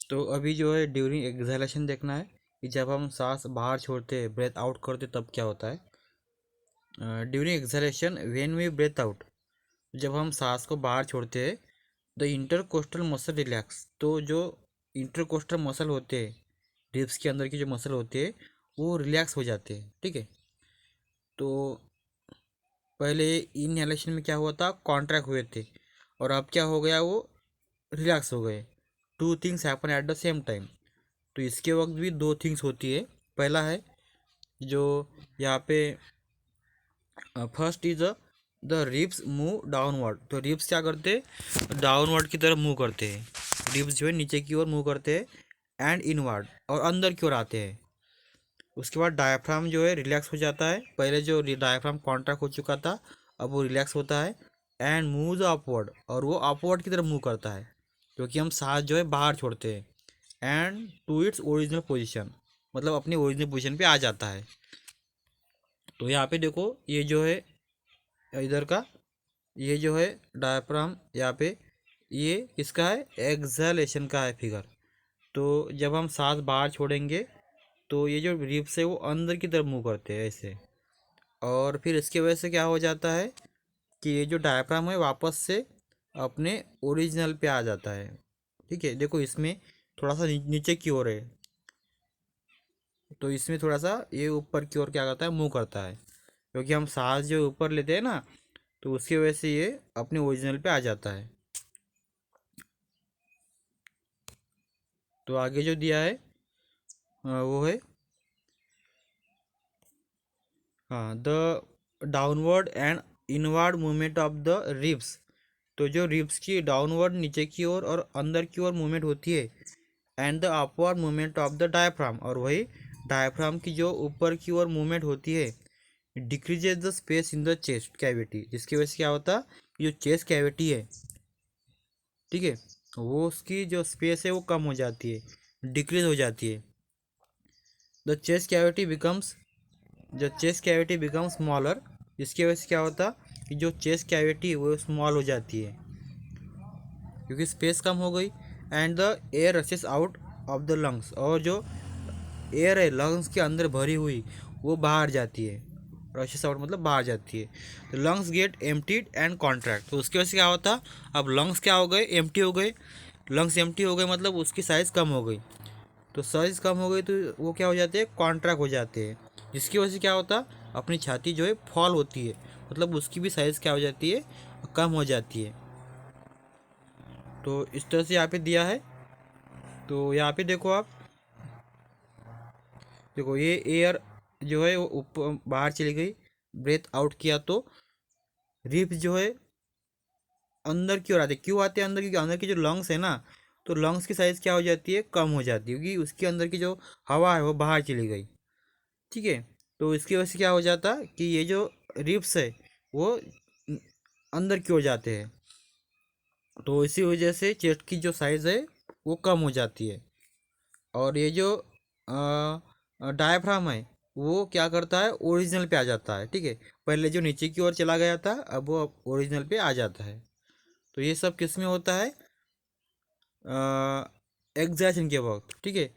तो अभी जो है ड्यूरिंग एक्सहेलेशन देखना है कि जब हम सांस बाहर छोड़ते हैं, ब्रेथ आउट करते, तब क्या होता है। During exhalation when we breathe out, जब हम सांस को बाहर छोड़ते हैं, द इंटरकोस्टल मसल रिलैक्स। तो जो इंटरकोस्टल मसल होते हैं, रिब्स के अंदर की जो मसल होते हैं, वो रिलैक्स हो जाते हैं। ठीक है। तो पहले इनहेलेशन में क्या हुआ था, कॉन्ट्रैक्ट हुए थे, और अब क्या हो गया, वो रिलैक्स हो गए। Two things happen at the same time. तो इसके वक्त भी दो थिंग्स होती है। पहला है जो यहाँ पे first is the ribs move downward. तो रिब्स क्या करते हैं, डाउनवर्ड की तरफ मूव करते हैं। रिब्स जो है नीचे की ओर मूव करते हैं एंड इनवर्ड, और अंदर की ओर आते हैं। उसके बाद डायफ्राम जो है रिलैक्स हो जाता है। पहले जो डायफ्राम कॉन्ट्रैक्ट हो चुका था, अब वो रिलैक्स होता है एंड मूव्स अपवर्ड, और वो अपवर्ड की तरफ मूव करता है, क्योंकि हम सांस जो है बाहर छोड़ते हैं। And to its original position, मतलब अपनी ओरिजिनल पोजीशन पे आ जाता है। तो यहाँ पे देखो, ये जो है इधर का, ये जो है डायफ्राम, यहाँ पे ये किसका है, एक्सहेलेशन का है फिगर। तो जब हम सांस बाहर छोड़ेंगे, तो ये जो रिब्स है वो अंदर की तरफ मूव करते हैं ऐसे, और फिर इसकी वजह से क्या हो जाता है कि ये जो डायफ्राम है वापस से अपने ओरिजिनल पे आ जाता है। ठीक है। देखो इसमें थोड़ा सा नीचे की ओर है, तो इसमें थोड़ा सा ये ऊपर की ओर क्या करता है, मूव करता है, क्योंकि हम सांस जो ऊपर लेते हैं ना, तो उसकी वजह से ये अपने ओरिजिनल पे आ जाता है। तो आगे जो दिया है वो है, हाँ, the downward and inward movement of the ribs. तो जो रिब्स की डाउनवर्ड नीचे की ओर और अंदर की ओर मूवमेंट होती है, and the upward movement of the diaphragm, और वही डायफ्राम की जो ऊपर की ओर मूवमेंट होती है, decreases the space in the chest cavity, जिसकी वजह से क्या होता है, जो चेस्ट कैविटी है, ठीक है, वो उसकी जो स्पेस है वो कम हो जाती है, डिक्रीज हो जाती है। द चेस्ट कैविटी बिकम्स, जो चेस्ट कैविटी बिकम स्मॉलर, जिसकी वजह से क्या होता कि जो चेस्ट कैविटी है वो स्मॉल हो जाती है, क्योंकि स्पेस कम हो गई। And the air rashes out of the lungs, और जो एयर है लंग्स के अंदर भरी हुई, वो बाहर जाती है। रशेस आउट मतलब बाहर जाती है। तो lungs get emptied and contract. तो उसकी वजह से क्या होता, अब लंग्स क्या हो गए, एम्प्टी हो गए। लंग्स एम्प्टी हो गए मतलब उसकी साइज़ कम हो गई। तो साइज़ कम हो गई तो वो क्या हो जाते हैं, कॉन्ट्रैक्ट हो जाते हैं, जिसकी वजह से क्या होता, अपनी छाती जो है फॉल होती है, मतलब उसकी भी साइज़ क्या हो जाती है, कम हो जाती है। तो इस तरह से यहाँ पे दिया है। तो यहाँ पे देखो आप, देखो ये एयर जो है वो ऊपर बाहर चली गई, ब्रेथ आउट किया, तो रिब्स जो है अंदर की ओर आते, क्यों आते हैं अंदर, क्योंकि अंदर की जो लंग्स है ना, तो लंग्स की साइज़ क्या हो जाती है, कम हो जाती है, क्योंकि उसके अंदर की जो हवा है वो बाहर चली गई। ठीक है। तो इसकी वजह से क्या हो जाता कि ये जो रिब्स है वो अंदर की ओर जाते हैं, तो इसी वजह से चेस्ट की जो साइज़ है वो कम हो जाती है। और ये जो डायफ्राम है वो क्या करता है, ओरिजिनल पे आ जाता है। ठीक है। पहले जो नीचे की ओर चला गया था, अब वो ओरिजिनल पे आ जाता है। तो ये सब किस में होता है, एक्सैलेशन के वक्त। ठीक है।